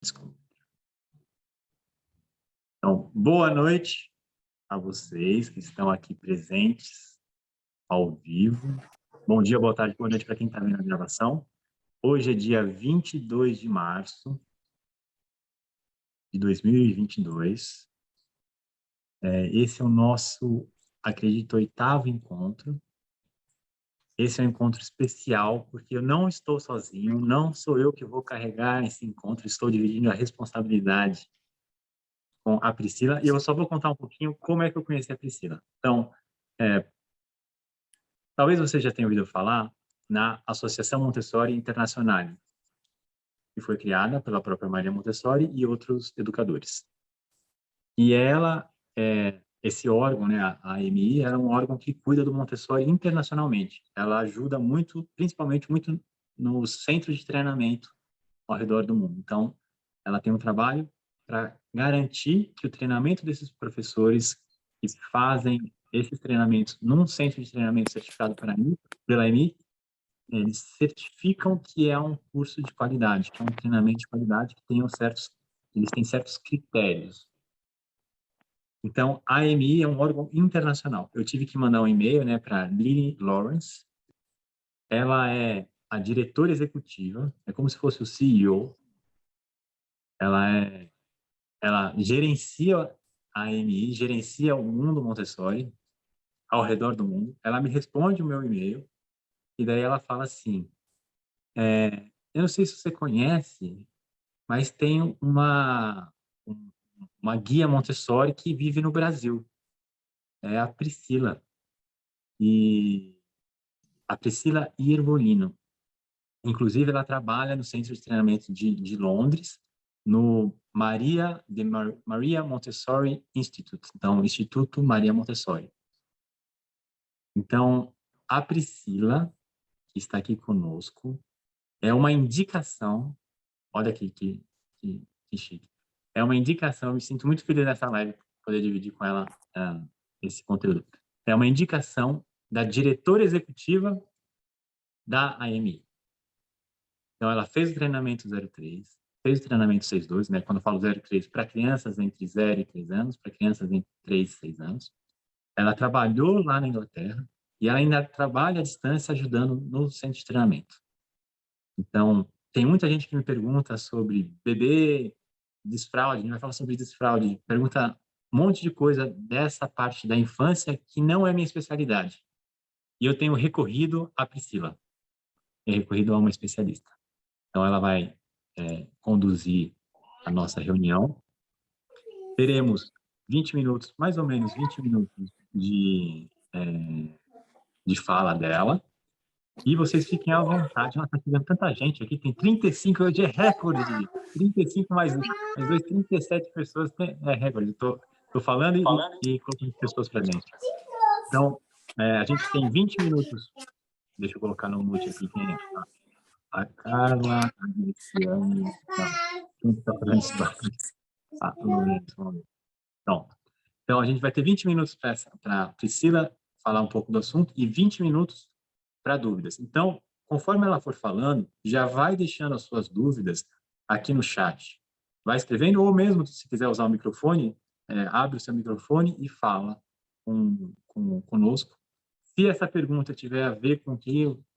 Desculpa. Então, boa noite a vocês que estão aqui presentes ao vivo. Bom dia, boa tarde, boa noite para quem está vendo a gravação. Hoje é dia 22 de março de 2022. Esse é o nosso, acredito, 8º encontro. Esse é um encontro especial, porque eu não estou sozinho, não sou eu que vou carregar esse encontro, estou dividindo a responsabilidade com a Priscila, e eu só vou contar um pouquinho como é que eu conheci a Priscila. Então, talvez você já tenha ouvido falar na Associação Montessori Internacional, que foi criada pela própria Maria Montessori e outros educadores. E ela, esse órgão, né, a AMI, era um órgão que cuida do Montessori internacionalmente. Ela ajuda muito, principalmente muito nos centros de treinamento ao redor do mundo. Então, ela tem um trabalho para garantir que o treinamento desses professores que fazem esses treinamentos num centro de treinamento certificado pela AMI, eles certificam que é um curso de qualidade, que é um treinamento de qualidade que eles têm certos critérios. Então, a AMI é um órgão internacional. Eu tive que mandar um e-mail, né, para Lily Lawrence. Ela é a diretora executiva, é como se fosse o CEO. Ela gerencia a AMI, gerencia o mundo Montessori ao redor do mundo. Ela me responde o meu e-mail e daí ela fala assim: eu não sei se você conhece, mas tem uma guia Montessori que vive no Brasil. É a Priscila. E a Priscila Iervolino. Inclusive, ela trabalha no Centro de Treinamento de Londres, no Maria Montessori Institute, então, Instituto Maria Montessori. Então, a Priscila, que está aqui conosco, é uma indicação, olha aqui que chique, é uma indicação, eu me sinto muito feliz nessa live, poder dividir com ela esse conteúdo. É uma indicação da diretora executiva da AMI. Então, ela fez o treinamento 03, fez o treinamento 62, né? Quando eu falo 03, para crianças entre 0 e 3 anos, para crianças entre 3 e 6 anos. Ela trabalhou lá na Inglaterra e ela ainda trabalha à distância ajudando no centro de treinamento. Então, tem muita gente que me pergunta sobre bebê, desfraude, a gente vai falar sobre desfraude, pergunta um monte de coisa dessa parte da infância que não é minha especialidade. E eu tenho recorrido à Priscila, tenho recorrido a uma especialista. Então, ela vai conduzir a nossa reunião. Teremos 20 minutos, mais ou menos 20 minutos de fala dela. E vocês fiquem à vontade. Nossa, está chegando tanta gente aqui, tem 35, hoje é recorde. 35 mais 2, 37 pessoas, é recorde. Estou falando e colocando pessoas para dentro. Então, a gente tem 20 minutos. Deixa eu colocar no mute aqui quem é. A Carla, a Graciane, quem está fazendo isso? Pronto. Então, a gente vai ter 20 minutos para a Priscila falar um pouco do assunto e 20 minutos para dúvidas. Então, conforme ela for falando, já vai deixando as suas dúvidas aqui no chat. Vai escrevendo, ou mesmo, se quiser usar o microfone, abre o seu microfone e fala conosco. Se essa pergunta tiver a ver com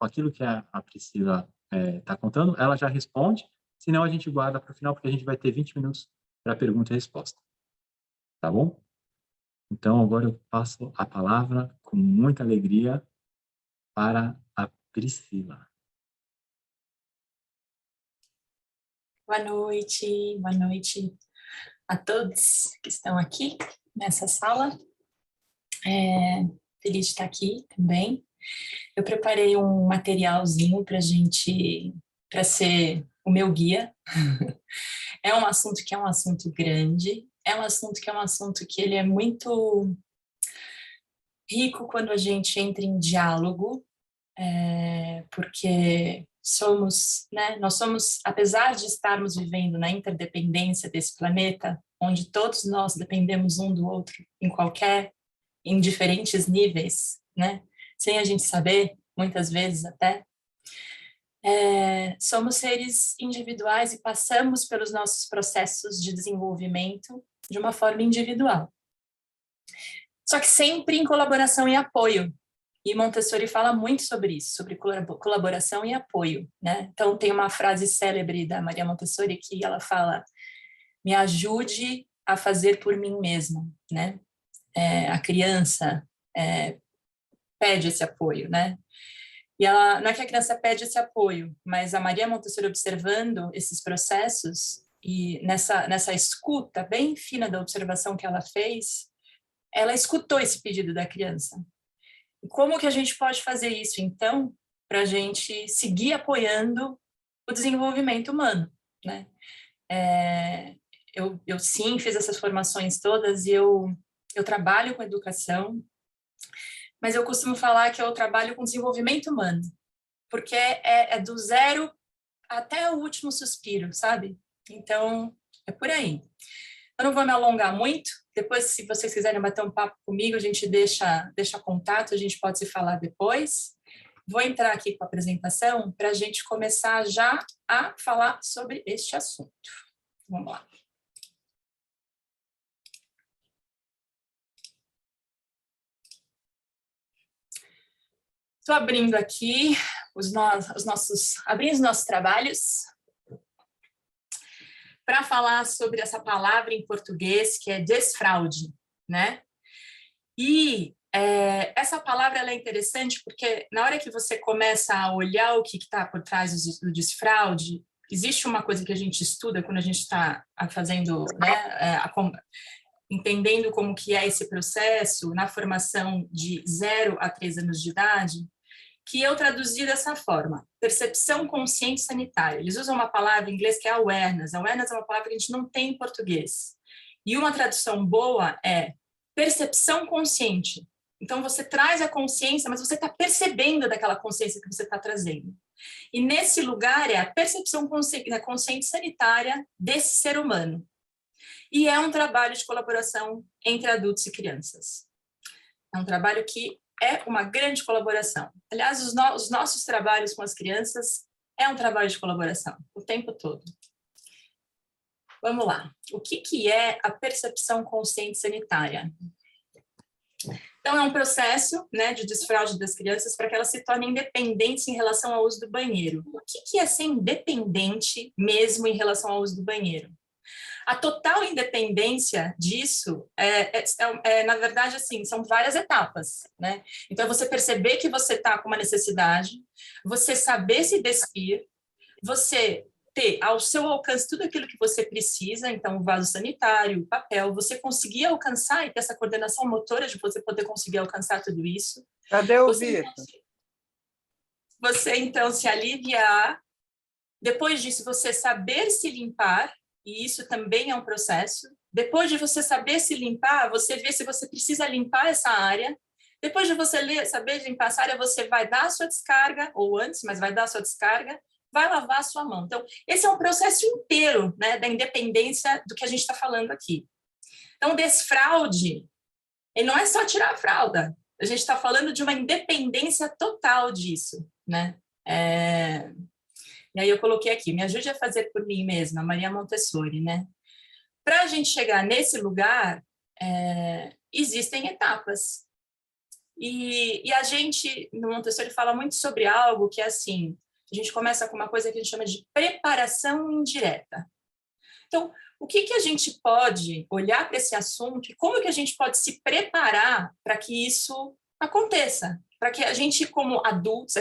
aquilo que a Priscila está contando, ela já responde, senão a gente guarda para o final, porque a gente vai ter 20 minutos para pergunta e resposta. Tá bom? Então, agora eu passo a palavra com muita alegria para a Priscila. Boa noite a todos que estão aqui nessa sala. Feliz de estar aqui também. Eu preparei um materialzinho para ser o meu guia. É um assunto que é um assunto grande, é um assunto que ele é muito rico quando a gente entra em diálogo, porque nós somos, apesar de estarmos vivendo na interdependência desse planeta, onde todos nós dependemos um do outro em diferentes níveis, né? Sem a gente saber, muitas vezes até, Somos seres individuais e passamos pelos nossos processos de desenvolvimento de uma forma individual. Só que sempre em colaboração e apoio. E Montessori fala muito sobre isso, sobre colaboração e apoio, né? Então, tem uma frase célebre da Maria Montessori que ela fala: me ajude a fazer por mim mesma, né? A criança pede esse apoio, né? E ela, não é que a criança pede esse apoio, mas a Maria Montessori, observando esses processos e nessa escuta bem fina da observação que ela fez, ela escutou esse pedido da criança. E como que a gente pode fazer isso, então, para a gente seguir apoiando o desenvolvimento humano, né? Eu sim fiz essas formações todas e eu trabalho com educação, mas eu costumo falar que eu trabalho com desenvolvimento humano, porque é do zero até o último suspiro, sabe? Então, é por aí. Eu não vou me alongar muito, depois, se vocês quiserem bater um papo comigo, a gente deixa contato, a gente pode se falar depois. Vou entrar aqui com a apresentação para a gente começar já a falar sobre este assunto. Vamos lá. Estou abrindo aqui abrindo os nossos trabalhos para falar sobre essa palavra em português que é desfraude, né? E essa palavra ela é interessante porque na hora que você começa a olhar o que está por trás do desfraude, existe uma coisa que a gente estuda quando a gente está fazendo, né, entendendo como que é esse processo na formação de 0 a 3 anos de idade, que eu traduzi dessa forma: percepção consciente sanitária. Eles usam uma palavra em inglês que é awareness. Awareness é uma palavra que a gente não tem em português. E uma tradução boa é percepção consciente. Então, você traz a consciência, mas você está percebendo daquela consciência que você está trazendo. E nesse lugar é a percepção consciente sanitária desse ser humano. E é um trabalho de colaboração entre adultos e crianças. É um trabalho que é uma grande colaboração. Aliás, os nossos trabalhos com as crianças é um trabalho de colaboração, o tempo todo. Vamos lá. O que é a percepção consciente sanitária? Então, é um processo, né, de desfraude das crianças para que elas se tornem independentes em relação ao uso do banheiro. O que é ser independente mesmo em relação ao uso do banheiro? A total independência disso na verdade, assim, são várias etapas, né? Então, você perceber que você está com uma necessidade, você saber se despir, você ter ao seu alcance tudo aquilo que você precisa, então o vaso sanitário, o papel, você conseguir alcançar e ter essa coordenação motora de você poder conseguir alcançar tudo isso. Cadê o Vitor? Você, então, se aliviar. Depois disso, você saber se limpar, e isso também é um processo. Depois de você saber se limpar, você vê se você precisa limpar essa área. Depois de você saber limpar essa área, você vai dar a sua descarga, ou antes, mas vai dar a sua descarga, vai lavar a sua mão. Então, esse é um processo inteiro, né, da independência do que a gente está falando aqui. Então, desfraude, ele não é só tirar a fralda. A gente está falando de uma independência total disso, né? E aí eu coloquei aqui: me ajude a fazer por mim mesma, Maria Montessori, né? Para a gente chegar nesse lugar, existem etapas. E a gente, no Montessori, fala muito sobre algo que é assim: a gente começa com uma coisa que a gente chama de preparação indireta. Então, o que a gente pode olhar para esse assunto e como que a gente pode se preparar para que isso aconteça? Para que a gente, como adultos,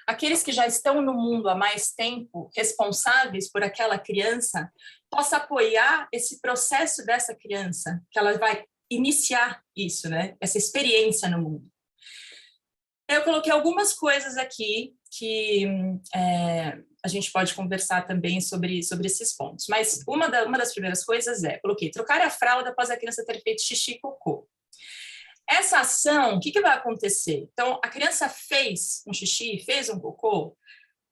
aqueles que já estão no mundo há mais tempo, responsáveis por aquela criança, possa apoiar esse processo dessa criança, que ela vai iniciar isso, né? Essa experiência no mundo. Eu coloquei algumas coisas aqui que a gente pode conversar também sobre esses pontos. Mas uma das primeiras coisas coloquei: trocar a fralda após a criança ter feito xixi e cocô. Essa ação, o que vai acontecer? Então, a criança fez um xixi, fez um cocô,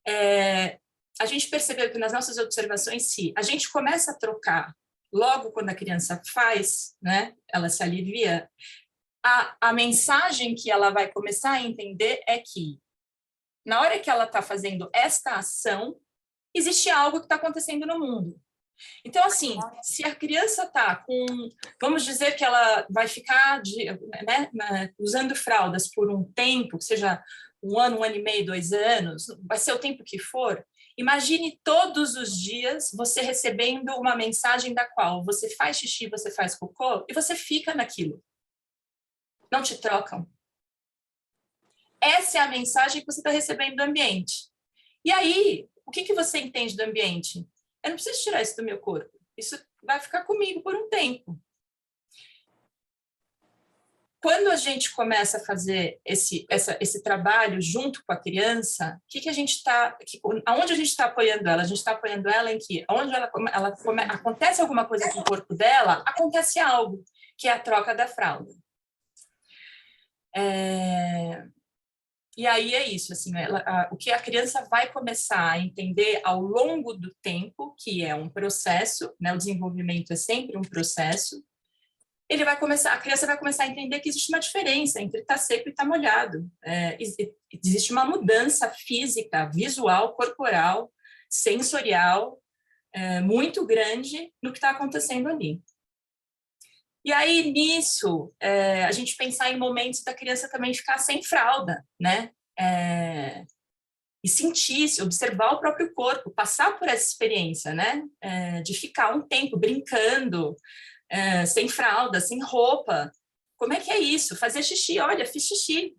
a gente percebeu que nas nossas observações, se a gente começa a trocar logo quando a criança faz, né, ela se alivia, a mensagem que ela vai começar a entender é que Na hora que ela está fazendo esta ação, existe algo que está acontecendo no mundo. Então, assim, se a criança está com... Vamos dizer que ela vai ficar usando fraldas por um tempo, que seja 1 ano e meio, 2 anos, vai ser o tempo que for. Imagine todos os dias você recebendo uma mensagem da qual você faz xixi, você faz cocô, e você fica naquilo. Não te trocam. Essa é a mensagem que você está recebendo do ambiente. E aí, o que você entende do ambiente? Eu não preciso tirar isso do meu corpo. Isso vai ficar comigo por um tempo. Quando a gente começa a fazer esse trabalho junto com a criança, aonde a gente está apoiando ela? A gente está apoiando ela em que? Onde acontece alguma coisa com o corpo dela, acontece algo, que é a troca da fralda. E aí é isso, assim, o que a criança vai começar a entender ao longo do tempo, que é um processo, né? O desenvolvimento é sempre um processo. A criança vai começar a entender que existe uma diferença entre estar seco e estar molhado. Existe uma mudança física, visual, corporal, sensorial, muito grande no que está acontecendo ali. E aí, nisso, a gente pensar em momentos da criança também ficar sem fralda, né? E sentir, observar o próprio corpo, passar por essa experiência, né? De ficar um tempo brincando, sem fralda, sem roupa. Como é que é isso? Fazer xixi, olha, fiz xixi.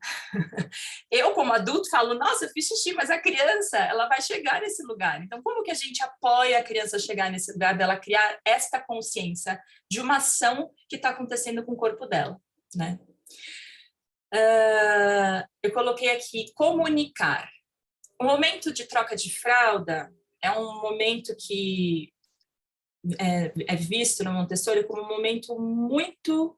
Eu, como adulto, falo, nossa, eu fiz xixi, mas a criança, ela vai chegar nesse lugar. Então, como que a gente apoia a criança a chegar nesse lugar, dela criar esta consciência de uma ação que está acontecendo com o corpo dela, né? Eu coloquei aqui, comunicar. O momento de troca de fralda é um momento que é visto no Montessori como um momento muito...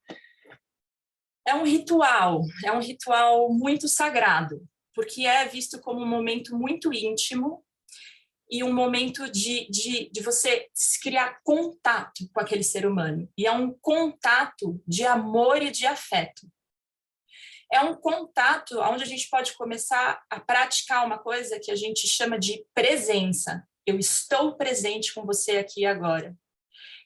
é um ritual muito sagrado, porque é visto como um momento muito íntimo e um momento de você criar contato com aquele ser humano. E é um contato de amor e de afeto. É um contato onde a gente pode começar a praticar uma coisa que a gente chama de presença. Eu estou presente com você aqui e agora.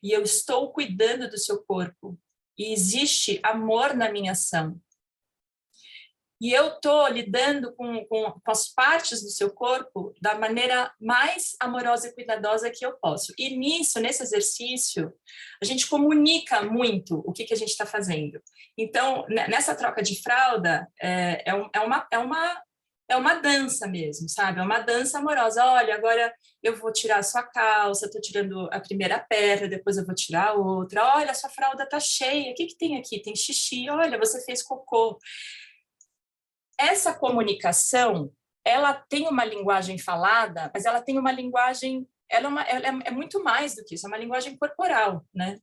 E eu estou cuidando do seu corpo. E existe amor na minha ação. E eu estou lidando com as partes do seu corpo da maneira mais amorosa e cuidadosa que eu posso. E nesse exercício, a gente comunica muito o que a gente está fazendo. Então, nessa troca de fralda, é uma dança mesmo, sabe? É uma dança amorosa. Olha, agora eu vou tirar a sua calça, estou tirando a primeira perna, depois eu vou tirar a outra. Olha, a sua fralda está cheia. O que tem aqui? Tem xixi. Olha, você fez cocô. Essa comunicação, ela tem uma linguagem falada, mas ela tem uma linguagem, ela é muito mais do que isso, é uma linguagem corporal, né?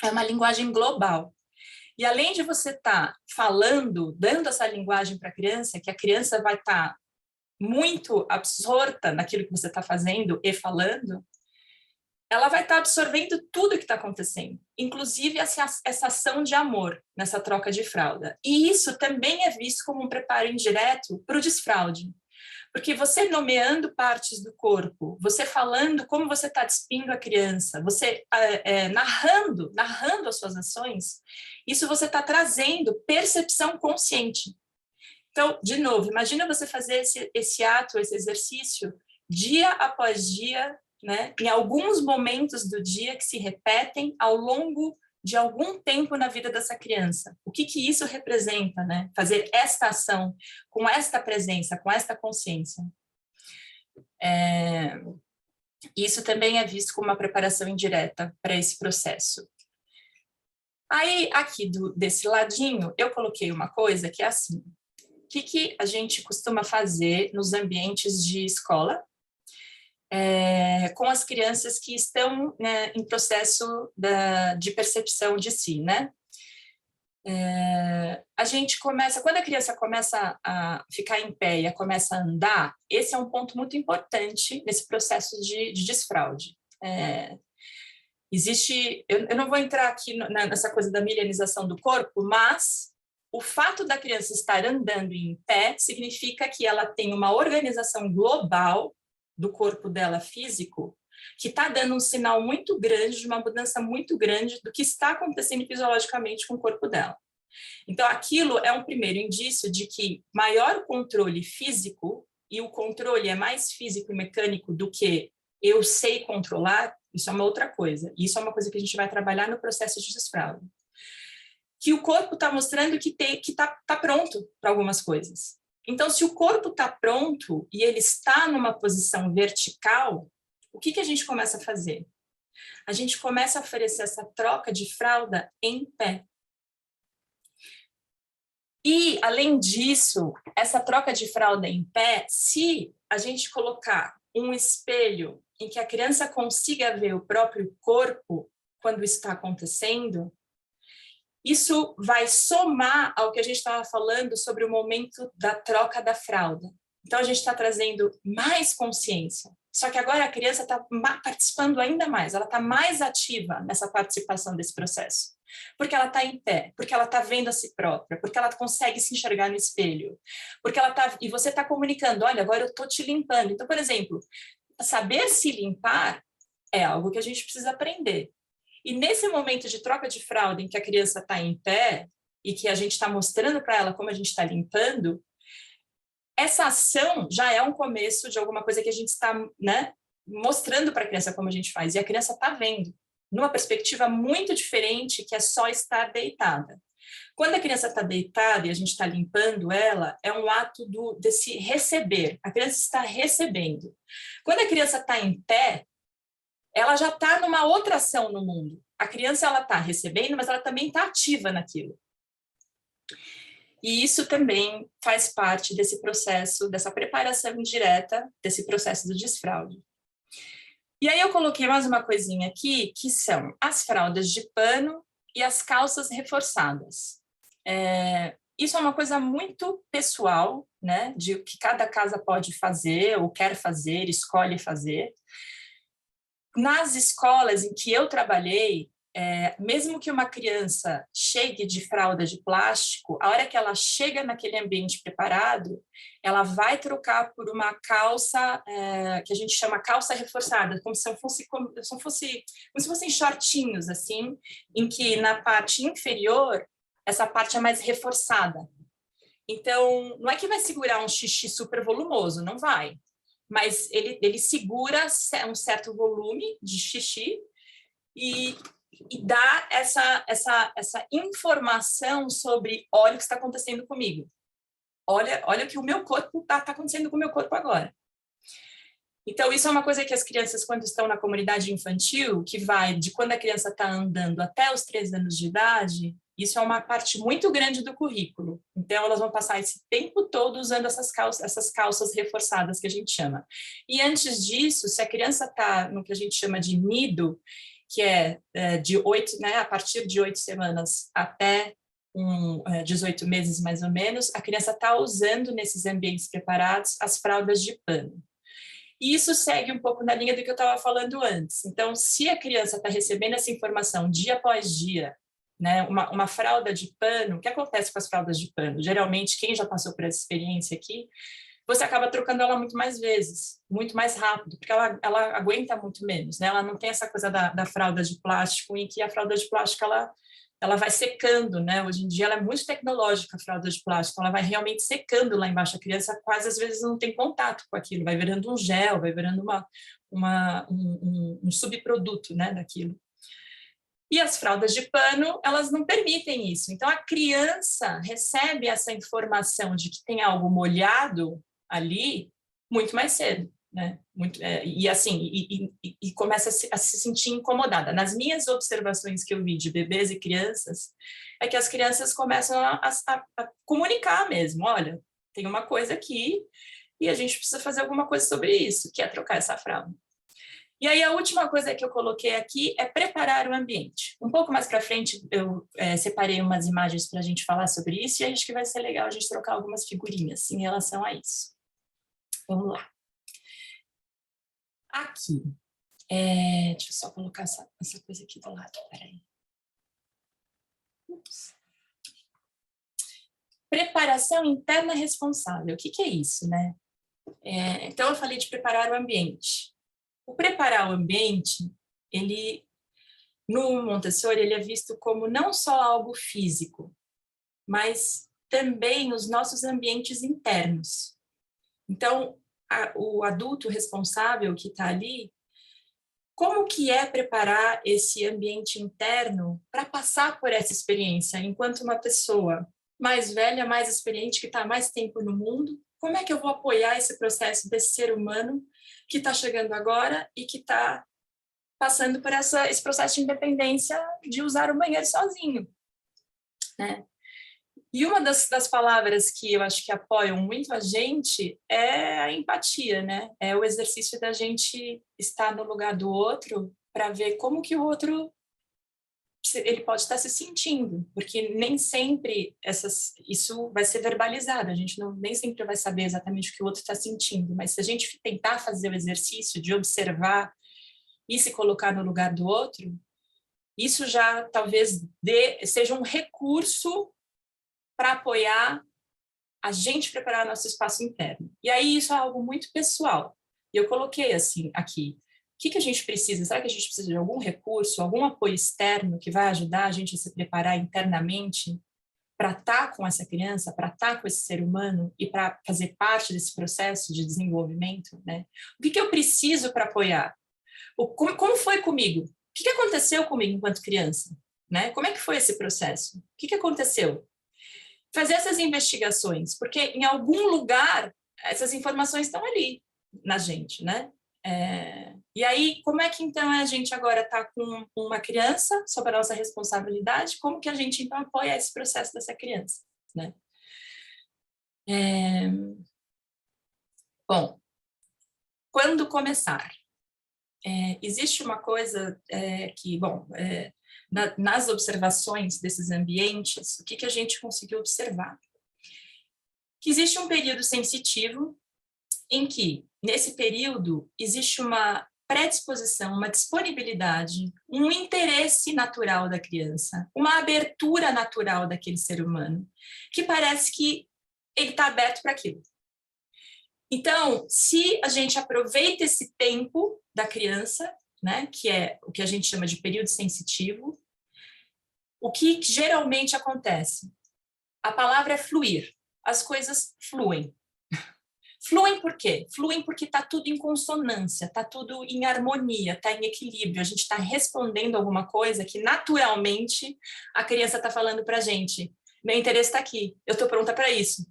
É uma linguagem global. E além de você estar falando, dando essa linguagem para a criança, que a criança vai estar muito absorta naquilo que você está fazendo e falando, ela vai estar absorvendo tudo que está acontecendo, inclusive essa ação de amor nessa troca de fralda. E isso também é visto como um preparo indireto para o desfraude, porque você nomeando partes do corpo, você falando como você está despindo a criança, você narrando as suas ações, isso você está trazendo percepção consciente. Então, de novo, imagina você fazer esse ato, esse exercício, dia após dia, né, em alguns momentos do dia que se repetem ao longo de algum tempo na vida dessa criança. O que isso representa, né? Fazer esta ação com esta presença, com esta consciência. Isso também é visto como uma preparação indireta para esse processo. Aí, aqui desse ladinho, eu coloquei uma coisa que é assim. O que a gente costuma fazer nos ambientes de escola? Com as crianças que estão, né, em processo de percepção de si, né? A gente começa, quando a criança começa a ficar em pé e começa a andar, esse é um ponto muito importante nesse processo de desfraude. Eu não vou entrar aqui nessa coisa da milenização do corpo, mas o fato da criança estar andando em pé significa que ela tem uma organização global do corpo dela físico que está dando um sinal muito grande, de uma mudança muito grande do que está acontecendo fisiologicamente com o corpo dela. Então, aquilo é um primeiro indício de que maior controle físico, e o controle é mais físico e mecânico do que eu sei controlar, isso é uma outra coisa. Isso é uma coisa que a gente vai trabalhar no processo de desfraude. Que o corpo está mostrando que tá pronto para algumas coisas. Então, se o corpo está pronto e ele está numa posição vertical, o que a gente começa a fazer? A gente começa a oferecer essa troca de fralda em pé. E, além disso, essa troca de fralda em pé, se a gente colocar um espelho em que a criança consiga ver o próprio corpo quando está acontecendo, isso vai somar ao que a gente estava falando sobre o momento da troca da fralda. Então, a gente está trazendo mais consciência. Só que agora a criança está participando ainda mais, ela está mais ativa nessa participação desse processo. Porque ela está em pé, porque ela está vendo a si própria, porque ela consegue se enxergar no espelho, porque ela tá, e você está comunicando, olha, agora eu estou te limpando. Então, por exemplo, saber se limpar é algo que a gente precisa aprender. E nesse momento de troca de fralda, em que a criança está em pé e que a gente está mostrando para ela como a gente está limpando, essa ação já é um começo de alguma coisa que a gente está, né, mostrando para a criança como a gente faz. E a criança está vendo, numa perspectiva muito diferente, que é só estar deitada. Quando a criança está deitada e a gente está limpando ela, é um ato desse receber. A criança está recebendo. Quando a criança está em pé, ela já está numa outra ação no mundo. A criança ela está recebendo, mas ela também está ativa naquilo. E isso também faz parte desse processo, dessa preparação indireta, desse processo do desfraude. E aí eu coloquei mais uma coisinha aqui, que são as fraldas de pano e as calças reforçadas. Isso é uma coisa muito pessoal, né, de que cada casa pode fazer, ou quer fazer, escolhe fazer. Nas escolas em que eu trabalhei, mesmo que uma criança chegue de fralda de plástico, a hora que ela chega naquele ambiente preparado, ela vai trocar por uma calça que a gente chama calça reforçada, como se fossem shortinhos, assim, em que na parte inferior, essa parte é mais reforçada. Então, não é que vai segurar um xixi super volumoso, não vai. Mas ele segura um certo volume de xixi e dá essa informação sobre, olha o que está acontecendo comigo. Olha o que o meu corpo está acontecendo com o meu corpo agora. Então, isso é uma coisa que as crianças, quando estão na comunidade infantil, que vai de quando a criança está andando até os 3 anos de idade, isso é uma parte muito grande do currículo. Então, elas vão passar esse tempo todo usando essas calças reforçadas que a gente chama. E antes disso, se a criança está no que a gente chama de nido, que é de 8, né, a partir de 8 semanas até 18 meses, mais ou menos, a criança está usando nesses ambientes preparados as fraldas de pano. E isso segue um pouco na linha do que eu estava falando antes. Então, se a criança está recebendo essa informação dia após dia, né, uma fralda de pano, o que acontece com as fraldas de pano? Geralmente, quem já passou por essa experiência aqui, você acaba trocando ela muito mais vezes, muito mais rápido, porque ela aguenta muito menos, né? Ela não tem essa coisa da fralda de plástico, em que a fralda de plástico ela vai secando, né? Hoje em dia ela é muito tecnológica, a fralda de plástico, ela vai realmente secando lá embaixo. A criança quase às vezes não tem contato com aquilo, vai virando um gel, vai virando um subproduto, né, daquilo. E as fraldas de pano, elas não permitem isso. Então, a criança recebe essa informação de que tem algo molhado ali muito mais cedo, né? E assim, e começa a se sentir incomodada. Nas minhas observações que eu vi de bebês e crianças, é que as crianças começam a comunicar mesmo, olha, tem uma coisa aqui e a gente precisa fazer alguma coisa sobre isso, que é trocar essa fralda. E aí a última coisa que eu coloquei aqui é preparar o ambiente. Um pouco mais para frente eu separei umas imagens para a gente falar sobre isso e acho que vai ser legal a gente trocar algumas figurinhas em relação a isso. Vamos lá. Aqui. Deixa eu só colocar essa coisa aqui do lado, peraí. Ups. preparação interna responsável. O que é isso, né? Então, eu falei de preparar o ambiente. O preparar o ambiente, ele, no Montessori, ele é visto como não só algo físico, mas também os nossos ambientes internos. Então, o adulto responsável que está ali, como que é preparar esse ambiente interno para passar por essa experiência, enquanto uma pessoa mais velha, mais experiente, que está há mais tempo no mundo, como é que eu vou apoiar esse processo desse ser humano que está chegando agora e que está passando por esse processo de independência de usar o banheiro sozinho, né? E uma das palavras que eu acho que apoiam muito a gente é a empatia, né? É o exercício da gente estar no lugar do outro para ver como que o outro ele pode estar se sentindo, porque nem sempre isso vai ser verbalizado, a gente nem sempre vai saber exatamente o que o outro está sentindo, mas se a gente tentar fazer o exercício de observar e se colocar no lugar do outro, isso já talvez seja um recurso para apoiar a gente preparar nosso espaço interno. E aí isso é algo muito pessoal. E eu coloquei assim aqui, o que a gente precisa? Será que a gente precisa de algum recurso, algum apoio externo que vai ajudar a gente a se preparar internamente para estar com essa criança, para estar com esse ser humano e para fazer parte desse processo de desenvolvimento, né? O que eu preciso para apoiar? Como foi comigo? O que aconteceu comigo enquanto criança? Né? Como é que foi esse processo? O que aconteceu? Fazer essas investigações, porque em algum lugar essas informações estão ali na gente, né? E aí, como é que então a gente agora está com uma criança sob a nossa responsabilidade? Como que a gente então apoia esse processo dessa criança, né? Bom, quando começar? Existe uma coisa que, bom, nas observações desses ambientes, o que a gente conseguiu observar? Que existe um período sensitivo em que, nesse período, existe uma predisposição, uma disponibilidade, um interesse natural da criança, uma abertura natural daquele ser humano, que parece que ele está aberto para aquilo. Então, se a gente aproveita esse tempo da criança, né, que é o que a gente chama de período sensitivo, o que geralmente acontece? A palavra é fluir. As coisas fluem. Fluem por quê? Fluem porque está tudo em consonância, está tudo em harmonia, está em equilíbrio. A gente está respondendo alguma coisa que naturalmente a criança está falando para a gente. Meu interesse está aqui, eu estou pronta para isso.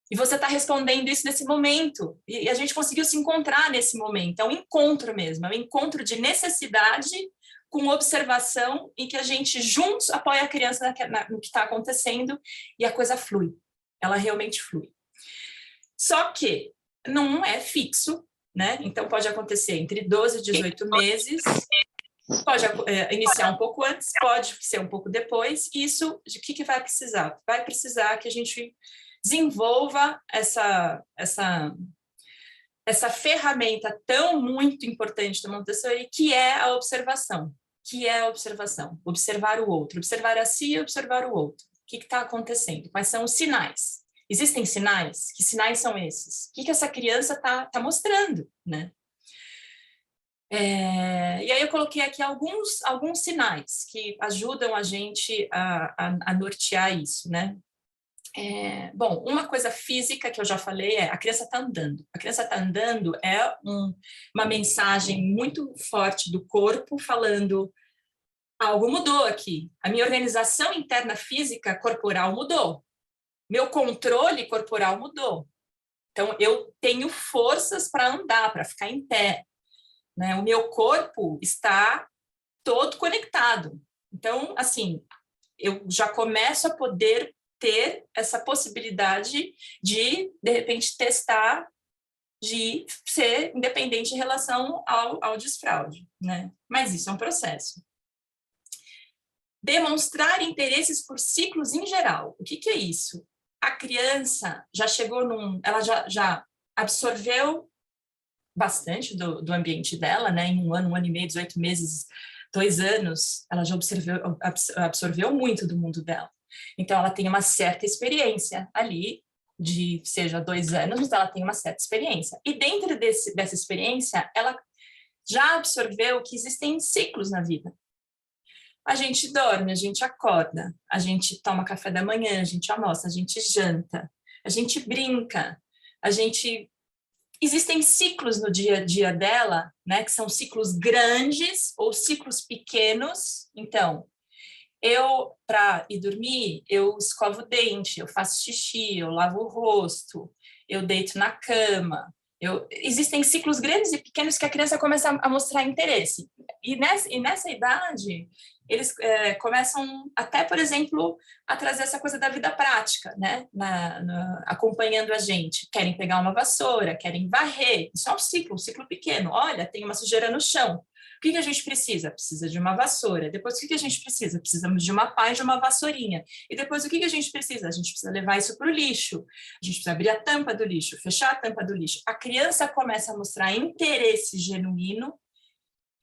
E você está respondendo isso nesse momento. E a gente conseguiu se encontrar nesse momento. É um encontro mesmo, é um encontro de necessidade com observação em que a gente juntos apoia a criança no que está acontecendo e a coisa flui. Ela realmente flui. Só que não é fixo, né? Então pode acontecer entre 12 e 18 meses, pode iniciar um pouco antes, pode ser um pouco depois. Isso, de que vai precisar? Vai precisar que a gente desenvolva essa ferramenta tão muito importante do Montessori, que é a observação. Observar o outro, observar a si e observar o outro. O que está acontecendo? Quais são os sinais? Existem sinais? Que sinais são esses? O que essa criança está mostrando, né? E aí eu coloquei aqui alguns sinais que ajudam a gente a nortear isso, né? Bom, uma coisa física que eu já falei é a criança está andando. A criança está andando é uma mensagem muito forte do corpo falando algo mudou aqui. A minha organização interna física corporal mudou. Meu controle corporal mudou. Então, eu tenho forças para andar, para ficar em pé, né? O meu corpo está todo conectado. Então, assim, eu já começo a poder ter essa possibilidade de repente, testar de ser independente em relação ao desfraude, né? Mas isso é um processo. Demonstrar interesses por ciclos em geral. O que é isso? A criança já chegou ela já absorveu bastante do ambiente dela, né? Em um ano e meio, 18 meses, 2 anos, ela já absorveu muito do mundo dela. Então, ela tem uma certa experiência ali, de seja 2 anos, mas ela tem uma certa experiência. E dentro dessa experiência, ela já absorveu que existem ciclos na vida. A gente dorme, a gente acorda, a gente toma café da manhã, a gente almoça, a gente janta, a gente brinca, a gente... Existem ciclos no dia a dia dela, né, que são ciclos grandes ou ciclos pequenos. Então, eu, para ir dormir, eu escovo o dente, eu faço xixi, eu lavo o rosto, eu deito na cama. Existem ciclos grandes e pequenos que a criança começa a mostrar interesse. E nessa idade, eles começam até, por exemplo, a trazer essa coisa da vida prática, né? Acompanhando a gente. Querem pegar uma vassoura, querem varrer. Isso é um ciclo pequeno. Olha, tem uma sujeira no chão. O que a gente precisa? Precisa de uma vassoura. Depois, o que a gente precisa? Precisamos de uma pá e de uma vassourinha. E depois, o que a gente precisa? A gente precisa levar isso para o lixo. A gente precisa abrir a tampa do lixo, fechar a tampa do lixo. A criança começa a mostrar interesse genuíno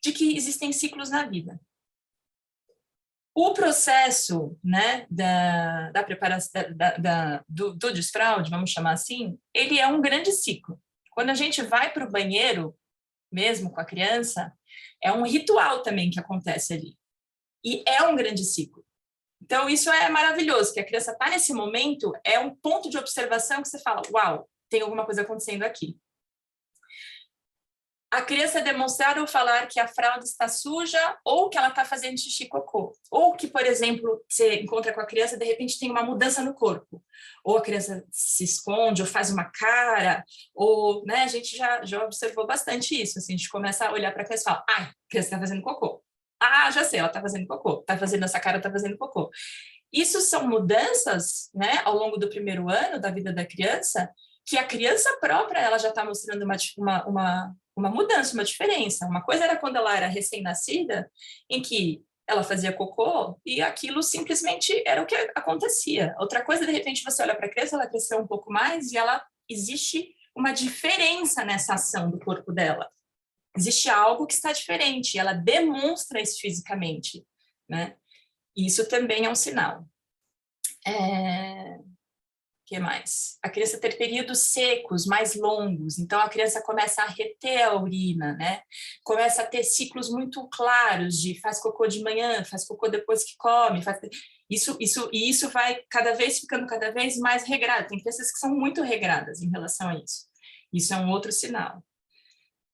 de que existem ciclos na vida. O processo, né, da preparação, do desfraude, vamos chamar assim, ele é um grande ciclo. Quando a gente vai para o banheiro, mesmo com a criança, é um ritual também que acontece ali. E é um grande ciclo. Então, isso é maravilhoso, que a criança está nesse momento, é um ponto de observação que você fala, uau, tem alguma coisa acontecendo aqui. A criança demonstrar ou falar que a fralda está suja ou que ela está fazendo xixi e cocô. Ou que, por exemplo, você encontra com a criança, de repente tem uma mudança no corpo. Ou a criança se esconde, ou faz uma cara, ou, né, a gente já observou bastante isso. Assim, a gente começa a olhar para a criança e fala, a criança está fazendo cocô. Ah, já sei, ela está fazendo cocô. Está fazendo essa cara, está fazendo cocô. Isso são mudanças, né, ao longo do primeiro ano da vida da criança, que a criança própria ela já está mostrando uma mudança, uma diferença. Uma coisa era quando ela era recém-nascida, em que ela fazia cocô e aquilo simplesmente era o que acontecia. Outra coisa, de repente, você olha para a criança, ela cresceu um pouco mais e existe uma diferença nessa ação do corpo dela. Existe algo que está diferente, ela demonstra isso fisicamente, né? E isso também é um sinal. Que mais? A criança ter períodos secos, mais longos, então a criança começa a reter a urina, né? Começa a ter ciclos muito claros de faz cocô de manhã, faz cocô depois que come, isso vai ficando cada vez mais regrado. Tem crianças que são muito regradas em relação a isso. Isso é um outro sinal.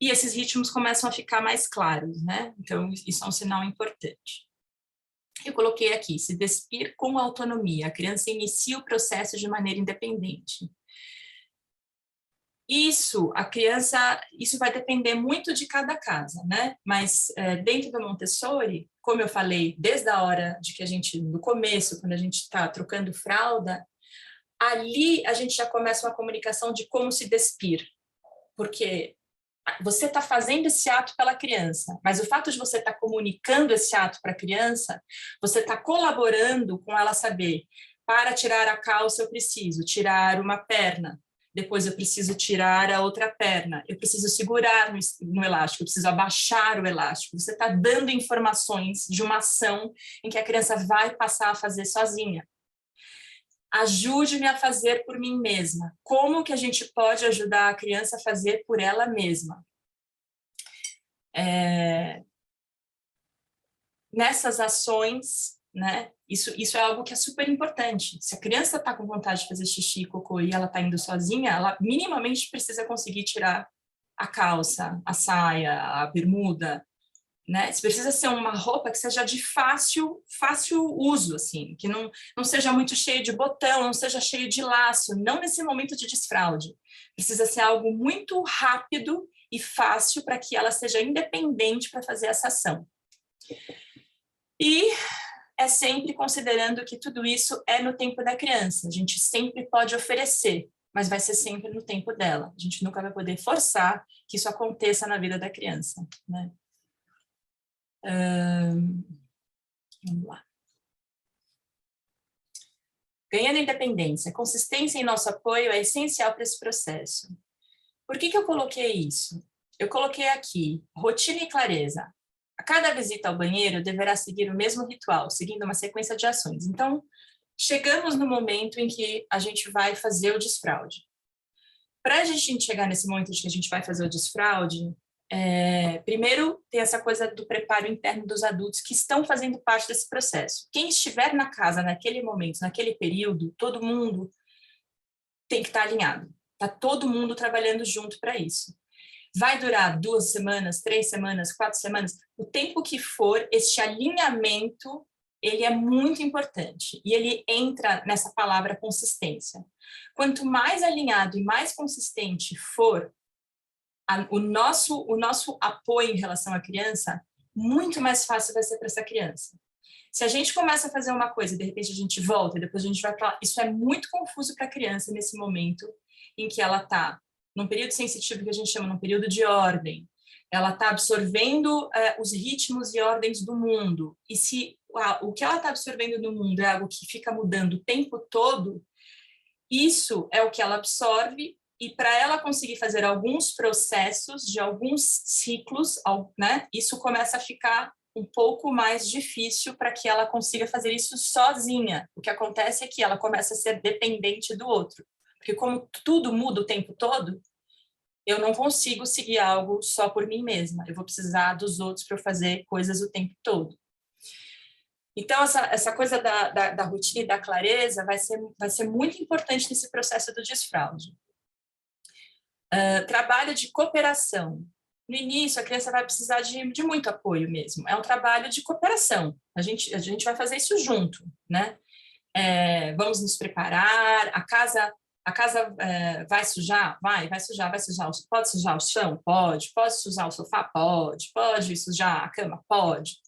E esses ritmos começam a ficar mais claros, né? Então, isso é um sinal importante. Eu coloquei aqui, se despir com autonomia. A criança inicia o processo de maneira independente. Isso vai depender muito de cada casa, né? Mas dentro do Montessori, como eu falei, desde a hora de que no começo, quando a gente está trocando fralda, ali a gente já começa uma comunicação de como se despir. Porque você está fazendo esse ato pela criança, mas o fato de você estar comunicando esse ato para a criança, você está colaborando com ela saber, para tirar a calça eu preciso tirar uma perna, depois eu preciso tirar a outra perna, eu preciso segurar no elástico, eu preciso abaixar o elástico. Você está dando informações de uma ação em que a criança vai passar a fazer sozinha. Ajude-me a fazer por mim mesma. Como que a gente pode ajudar a criança a fazer por ela mesma? Nessas ações, né? Isso é algo que é super importante. Se a criança está com vontade de fazer xixi e cocô e ela está indo sozinha, ela minimamente precisa conseguir tirar a calça, a saia, a bermuda, né? Se precisa ser uma roupa que seja de fácil uso, assim, que não seja muito cheio de botão, não seja cheio de laço, não nesse momento de desfraude. Precisa ser algo muito rápido e fácil para que ela seja independente para fazer essa ação. E é sempre considerando que tudo isso é no tempo da criança. A gente sempre pode oferecer, mas vai ser sempre no tempo dela. A gente nunca vai poder forçar que isso aconteça na vida da criança, né? Vamos lá. Ganhando independência, consistência em nosso apoio é essencial para esse processo. Por que eu coloquei isso? Eu coloquei aqui, rotina e clareza. A cada visita ao banheiro deverá seguir o mesmo ritual, seguindo uma sequência de ações. Então, chegamos no momento em que a gente vai fazer o desfraude. Para a gente chegar nesse momento de que a gente vai fazer o desfraude, primeiro tem essa coisa do preparo interno dos adultos que estão fazendo parte desse processo. Quem estiver na casa naquele momento, naquele período, todo mundo tem que estar alinhado. Está todo mundo trabalhando junto para isso. Vai durar 2 semanas, 3 semanas, 4 semanas, o tempo que for, este alinhamento, ele é muito importante. E ele entra nessa palavra consistência. Quanto mais alinhado e mais consistente for o nosso apoio em relação à criança, muito mais fácil vai ser para essa criança. Se a gente começa a fazer uma coisa, de repente a gente volta, e depois a gente vai para lá, isso é muito confuso para a criança nesse momento em que ela está num período sensitivo que a gente chama num período de ordem. Ela está absorvendo os ritmos e ordens do mundo. E se o que ela está absorvendo no mundo é algo que fica mudando o tempo todo, isso é o que ela absorve, e para ela conseguir fazer alguns processos de alguns ciclos, né, isso começa a ficar um pouco mais difícil para que ela consiga fazer isso sozinha. O que acontece é que ela começa a ser dependente do outro. Porque como tudo muda o tempo todo, eu não consigo seguir algo só por mim mesma. Eu vou precisar dos outros para fazer coisas o tempo todo. Então, essa coisa da rotina e da clareza vai ser muito importante nesse processo do desfraude. Trabalho de cooperação. No início, a criança vai precisar de muito apoio mesmo. É um trabalho de cooperação. A gente vai fazer isso junto, né? Vamos nos preparar. A casa vai sujar? Vai sujar. Pode sujar o chão? Pode sujar o sofá? Pode sujar a cama? Pode.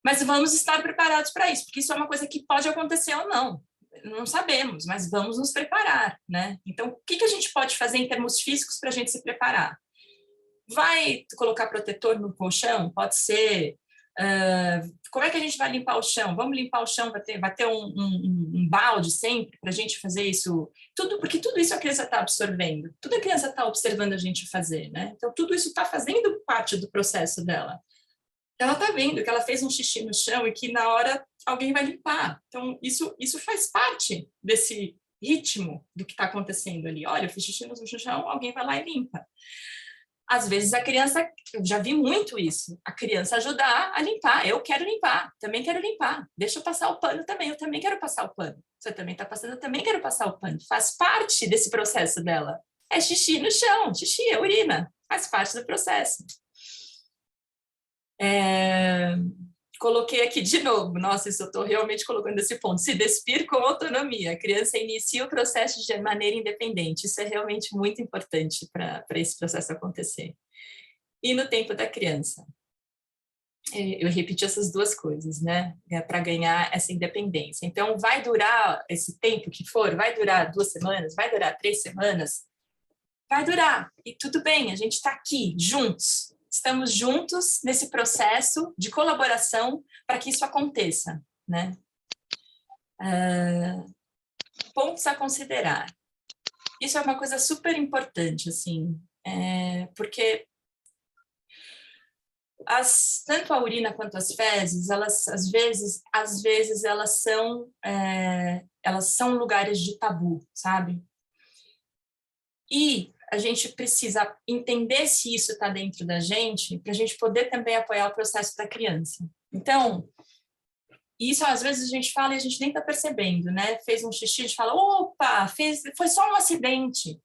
Mas vamos estar preparados para isso, porque isso é uma coisa que pode acontecer ou não. Não sabemos, mas vamos nos preparar, né? Então, o que a gente pode fazer em termos físicos para a gente se preparar? Vai colocar protetor no colchão? Pode ser. Como é que a gente vai limpar o chão? Vamos limpar o chão, vai ter um balde sempre para a gente fazer isso, porque tudo isso a criança está absorvendo, tudo a criança está observando a gente fazer, né? Então, tudo isso está fazendo parte do processo dela. Ela está vendo que ela fez um xixi no chão e que na hora alguém vai limpar. Então, isso faz parte desse ritmo do que está acontecendo ali. Olha, eu fiz xixi no chão, alguém vai lá e limpa. Às vezes a criança, eu já vi muito isso, a criança ajudar a limpar. Eu quero limpar, também quero limpar. Deixa eu passar o pano também, eu também quero passar o pano. Você também está passando, eu também quero passar o pano. Faz parte desse processo dela. É xixi no chão, xixi, é urina. Faz parte do processo. Coloquei aqui de novo, nossa, isso eu estou realmente colocando esse ponto, se despir com autonomia, a criança inicia o processo de maneira independente, isso é realmente muito importante para esse processo acontecer. E no tempo da criança, eu repeti essas duas coisas, né, para ganhar essa independência. Então, vai durar esse tempo que for, vai durar 2 semanas, vai durar 3 semanas, vai durar, e tudo bem, a gente está aqui, juntos, estamos juntos nesse processo de colaboração para que isso aconteça, né? Pontos a considerar. Isso é uma coisa super importante, assim, porque tanto a urina quanto as fezes, elas às vezes elas são lugares de tabu, sabe? E a gente precisa entender se isso está dentro da gente, para a gente poder também apoiar o processo da criança. Então, isso às vezes a gente fala e a gente nem está percebendo, né? Fez um xixi, a gente fala, opa, foi só um acidente.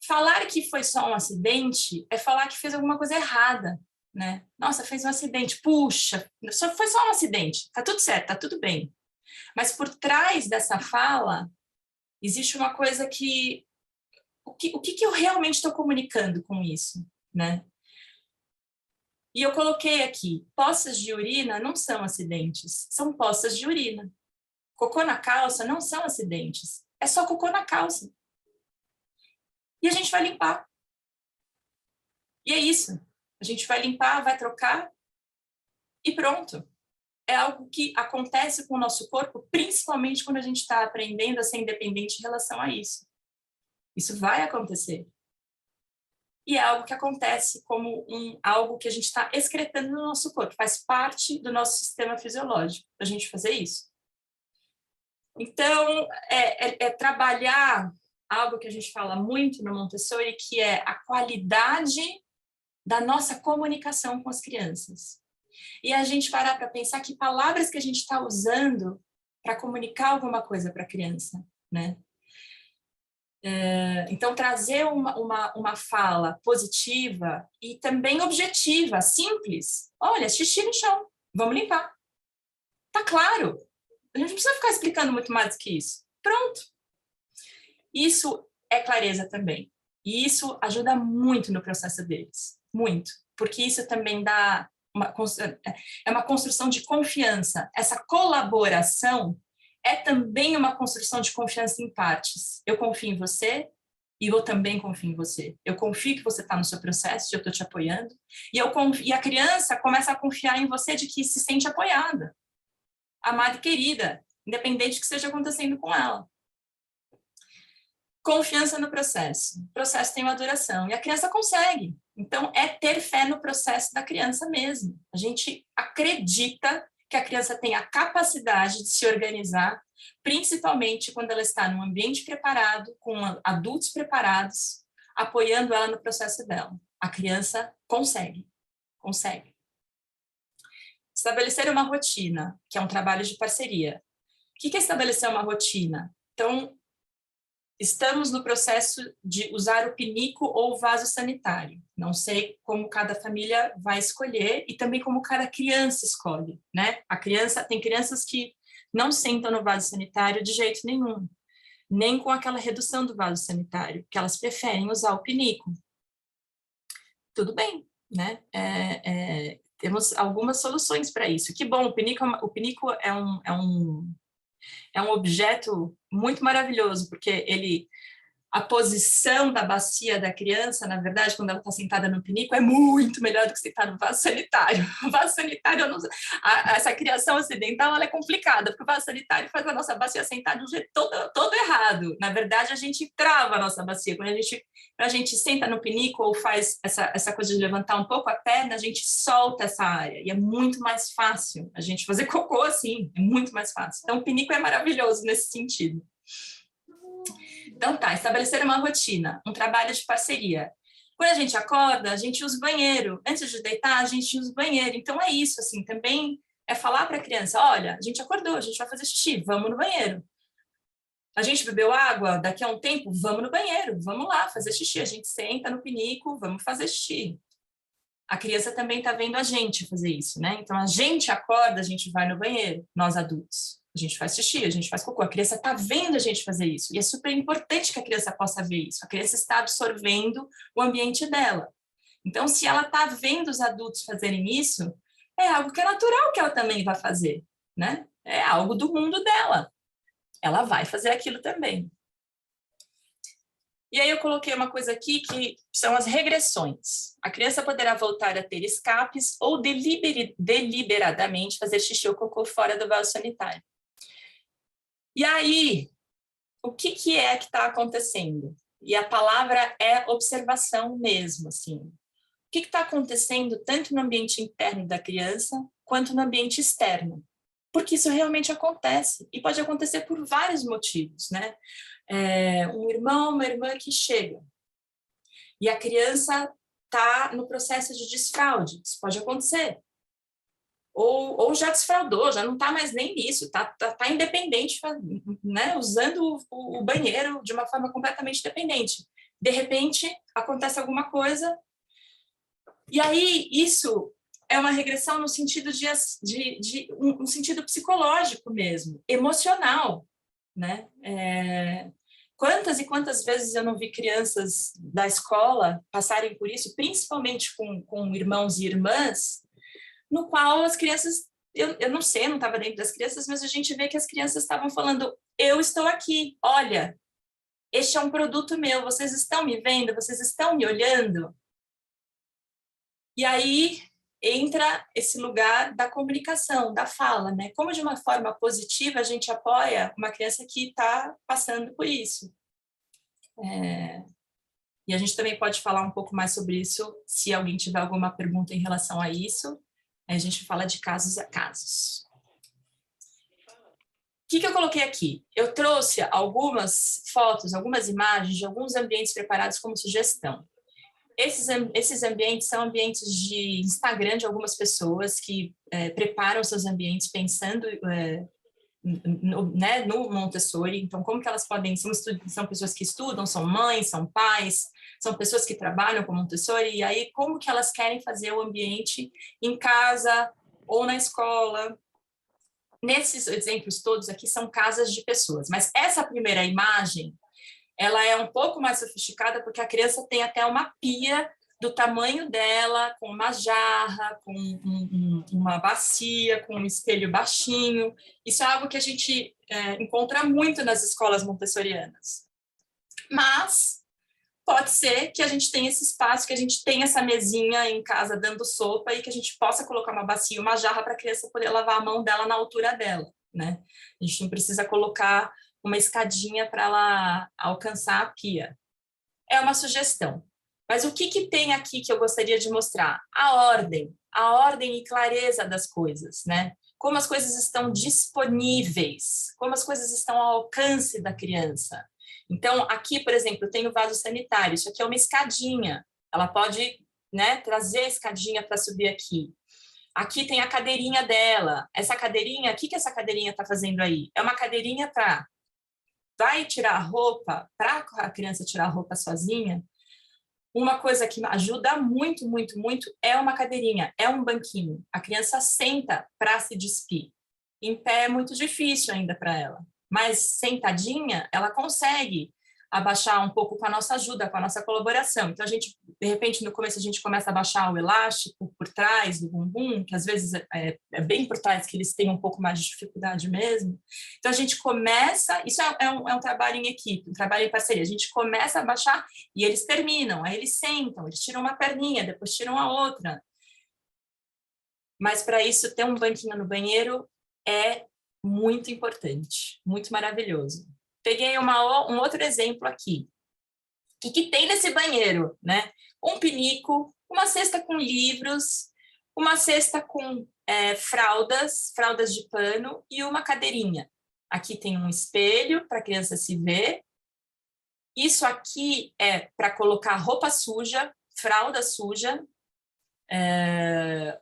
Falar que foi só um acidente é falar que fez alguma coisa errada, né? Nossa, fez um acidente, puxa, foi só um acidente, tá tudo certo, tá tudo bem. Mas por trás dessa fala, existe uma coisa que o que eu realmente estou comunicando com isso, né? E eu coloquei aqui, poças de urina não são acidentes, são poças de urina. Cocô na calça não são acidentes, é só cocô na calça. E a gente vai limpar. E é isso. A gente vai limpar, vai trocar e pronto. É algo que acontece com o nosso corpo, principalmente quando a gente está aprendendo a ser independente em relação a isso. Isso vai acontecer. e é algo que acontece como algo que a gente está excretando no nosso corpo, faz parte do nosso sistema fisiológico, a gente fazer isso. Então, é trabalhar algo que a gente fala muito no Montessori, que é a qualidade da nossa comunicação com as crianças. E a gente parar para pensar que palavras que a gente está usando para comunicar alguma coisa para a criança, né? Então, trazer uma fala positiva e também objetiva, simples. Olha, xixi no chão, vamos limpar. Tá claro. A gente não precisa ficar explicando muito mais do que isso. Pronto. Isso é clareza também. E isso ajuda muito no processo deles. Muito. Porque isso também dá é uma construção de confiança. Essa colaboração é também uma construção de confiança em partes. Eu confio em você e eu também confio em você. Eu confio que você está no seu processo, eu estou te apoiando. E a criança começa a confiar em você de que se sente apoiada, amada e querida, independente do que esteja acontecendo com ela. Confiança no processo. O processo tem uma duração e a criança consegue. Então, é ter fé no processo da criança mesmo. A gente acredita que a criança tem a capacidade de se organizar, principalmente quando ela está num ambiente preparado, com adultos preparados, apoiando ela no processo dela. A criança consegue. Consegue. Estabelecer uma rotina, que é um trabalho de parceria. O que é estabelecer uma rotina? Então, estamos no processo de usar o pinico ou o vaso sanitário. Não sei como cada família vai escolher e também como cada criança escolhe, né? Tem crianças que não sentam no vaso sanitário de jeito nenhum, nem com aquela redução do vaso sanitário, que elas preferem usar o pinico. Tudo bem, né? Temos algumas soluções para isso. Que bom, o pinico é um objeto muito maravilhoso, porque a posição da bacia da criança, na verdade, quando ela está sentada no pinico, é muito melhor do que sentar no vaso sanitário. O vaso sanitário, essa criação ocidental, ela é complicada, porque o vaso sanitário faz a nossa bacia sentar de um jeito todo errado. Na verdade, a gente trava a nossa bacia. Quando a gente senta no pinico ou faz essa coisa de levantar um pouco a perna, a gente solta essa área. E é muito mais fácil a gente fazer cocô assim, é muito mais fácil. Então, o pinico é maravilhoso nesse sentido. Então tá, estabelecer uma rotina, um trabalho de parceria. Quando a gente acorda, a gente usa o banheiro. Antes de deitar, a gente usa o banheiro. Então é isso, assim, também é falar para a criança, olha, a gente acordou, a gente vai fazer xixi, vamos no banheiro. A gente bebeu água, daqui a um tempo, vamos no banheiro, vamos lá fazer xixi. A gente senta no pinico, vamos fazer xixi. A criança também está vendo a gente fazer isso, né? Então a gente acorda, a gente vai no banheiro, nós adultos. A gente faz xixi, a gente faz cocô. A criança está vendo a gente fazer isso. E é super importante que a criança possa ver isso. A criança está absorvendo o ambiente dela. Então, se ela está vendo os adultos fazerem isso, é algo que é natural que ela também vai fazer, né? É algo do mundo dela. Ela vai fazer aquilo também. E aí eu coloquei uma coisa aqui que são as regressões. A criança poderá voltar a ter escapes ou deliberadamente fazer xixi ou cocô fora do vaso sanitário. E aí, o que é que está acontecendo? E a palavra é observação mesmo, assim. O que está acontecendo tanto no ambiente interno da criança quanto no ambiente externo? Porque isso realmente acontece, e pode acontecer por vários motivos, né? Um irmão, uma irmã que chega, e a criança está no processo de desfraude, isso pode acontecer. Ou já desfraudou, já não está mais nem nisso, está independente, né, usando o banheiro de uma forma completamente dependente. De repente, acontece alguma coisa, e aí isso é uma regressão no sentido de um sentido psicológico mesmo, emocional, né? Quantas e quantas vezes eu não vi crianças da escola passarem por isso, principalmente com irmãos e irmãs, no qual as crianças, eu não sei, eu não estava dentro das crianças, mas a gente vê que as crianças estavam falando, eu estou aqui, olha, este é um produto meu, vocês estão me vendo, vocês estão me olhando? E aí entra esse lugar da comunicação, da fala, né? Como de uma forma positiva a gente apoia uma criança que está passando por isso. E a gente também pode falar um pouco mais sobre isso, se alguém tiver alguma pergunta em relação a isso. Aí a gente fala de casos a casos. O que eu coloquei aqui? Eu trouxe algumas fotos, algumas imagens de alguns ambientes preparados como sugestão. Esses ambientes são ambientes de Instagram de algumas pessoas que preparam seus ambientes pensando no Montessori. Então, como que elas podem... São pessoas que estudam, são mães, são pais, são pessoas que trabalham com Montessori, e aí como que elas querem fazer o ambiente em casa ou na escola. Nesses exemplos todos aqui são casas de pessoas, mas essa primeira imagem, ela é um pouco mais sofisticada porque a criança tem até uma pia do tamanho dela, com uma jarra, com uma bacia, com um espelho baixinho. Isso é algo que a gente encontra muito nas escolas montessorianas. Mas pode ser que a gente tenha esse espaço, que a gente tenha essa mesinha em casa dando sopa e que a gente possa colocar uma bacia, uma jarra para a criança poder lavar a mão dela na altura dela, né? A gente não precisa colocar uma escadinha para ela alcançar a pia. É uma sugestão. Mas o que tem aqui que eu gostaria de mostrar? A ordem e clareza das coisas, né? Como as coisas estão disponíveis, como as coisas estão ao alcance da criança. Então, aqui, por exemplo, tem o vaso sanitário, isso aqui é uma escadinha, ela pode, né, trazer a escadinha para subir aqui. Aqui tem a cadeirinha dela, essa cadeirinha, o que essa cadeirinha está fazendo aí? É uma cadeirinha para... Vai tirar a roupa, para a criança tirar a roupa sozinha, uma coisa que ajuda muito, muito, muito é uma cadeirinha, é um banquinho. A criança senta para se despir. Em pé é muito difícil ainda para ela, mas sentadinha ela consegue abaixar um pouco com a nossa ajuda, com a nossa colaboração. Então, a gente, de repente, no começo a gente começa a baixar o elástico por trás do bumbum, que às vezes é bem por trás que eles têm um pouco mais de dificuldade mesmo. Então, a gente começa, isso é um trabalho em equipe, um trabalho em parceria. A gente começa a baixar e eles terminam, aí eles sentam, eles tiram uma perninha, depois tiram a outra. Mas, para isso, ter um banquinho no banheiro é muito importante, muito maravilhoso. Peguei um outro exemplo aqui. O que tem nesse banheiro, né? Um pinico, uma cesta com livros, uma cesta com fraldas de pano e uma cadeirinha. Aqui tem um espelho para a criança se ver. Isso aqui é para colocar roupa suja, fralda suja,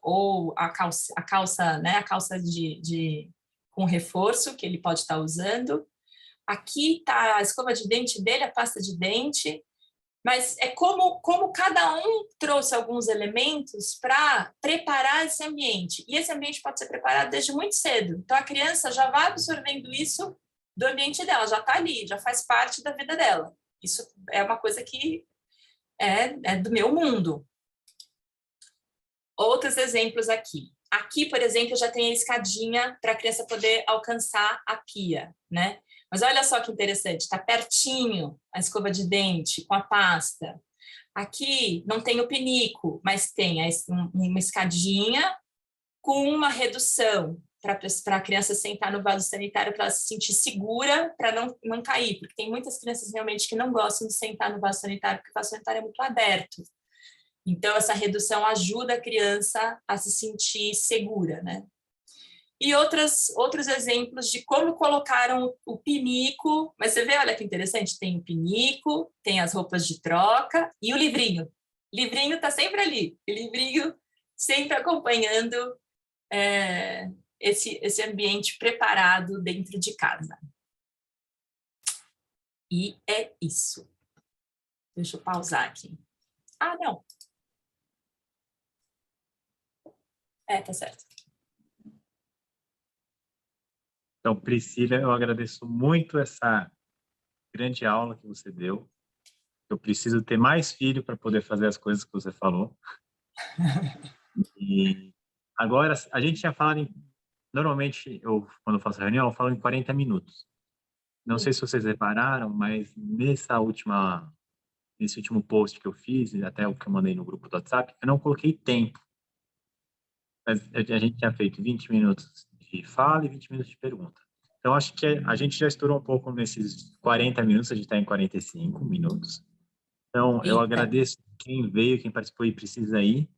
ou a calça, né? A calça com reforço que ele pode estar usando. Aqui está a escova de dente dele, a pasta de dente, mas é como cada um trouxe alguns elementos para preparar esse ambiente. E esse ambiente pode ser preparado desde muito cedo. Então, a criança já vai absorvendo isso do ambiente dela, já está ali, já faz parte da vida dela. Isso é uma coisa que é do meu mundo. Outros exemplos aqui. Aqui, por exemplo, já tem a escadinha para a criança poder alcançar a pia, né? Mas olha só que interessante, está pertinho a escova de dente com a pasta. Aqui não tem o pinico, mas tem uma escadinha com uma redução para a criança sentar no vaso sanitário para ela se sentir segura, para não cair, porque tem muitas crianças realmente que não gostam de sentar no vaso sanitário, porque o vaso sanitário é muito aberto. Então, essa redução ajuda a criança a se sentir segura, né? E outros exemplos de como colocaram o pinico, mas você vê, olha que interessante, tem o pinico, tem as roupas de troca e o livrinho. O livrinho está sempre ali, o livrinho sempre acompanhando esse ambiente preparado dentro de casa. E é isso. Deixa eu pausar aqui. Ah, não. Tá certo. Então, Priscila, eu agradeço muito essa grande aula que você deu. Eu preciso ter mais filho para poder fazer as coisas que você falou. E agora, a gente tinha falado normalmente, quando eu faço reunião, eu falo em 40 minutos. Não sei se vocês repararam, mas nesse último post que eu fiz, até o que eu mandei no grupo do WhatsApp, eu não coloquei tempo. A gente tinha feito 20 minutos de fala e 20 minutos de pergunta. Então, acho que a gente já estourou um pouco nesses 40 minutos, a gente está em 45 minutos. Então, eu Eita, agradeço quem veio, quem participou e precisa ir.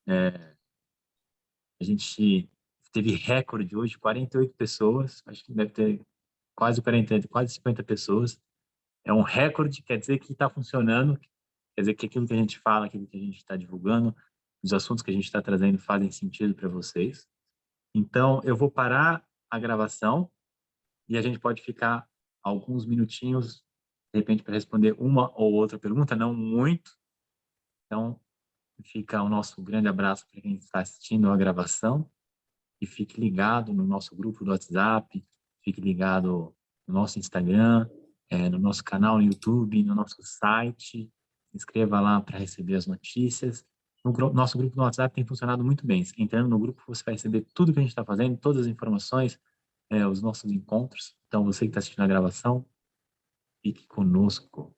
A gente teve recorde hoje, 48 pessoas, acho que deve ter quase 40, quase 50 pessoas. É um recorde, quer dizer que está funcionando, quer dizer que aquilo que a gente fala, aquilo que a gente está divulgando, os assuntos que a gente está trazendo fazem sentido para vocês. Então, eu vou parar a gravação e a gente pode ficar alguns minutinhos, de repente, para responder uma ou outra pergunta, não muito. Então, fica o nosso grande abraço para quem está assistindo a gravação e fique ligado no nosso grupo do WhatsApp, fique ligado no nosso Instagram, no nosso canal no YouTube, no nosso site. Se inscreva lá para receber as notícias. Nosso grupo no WhatsApp tem funcionado muito bem. Entrando no grupo, você vai receber tudo que a gente está fazendo, todas as informações, os nossos encontros. Então, você que está assistindo a gravação, fique conosco.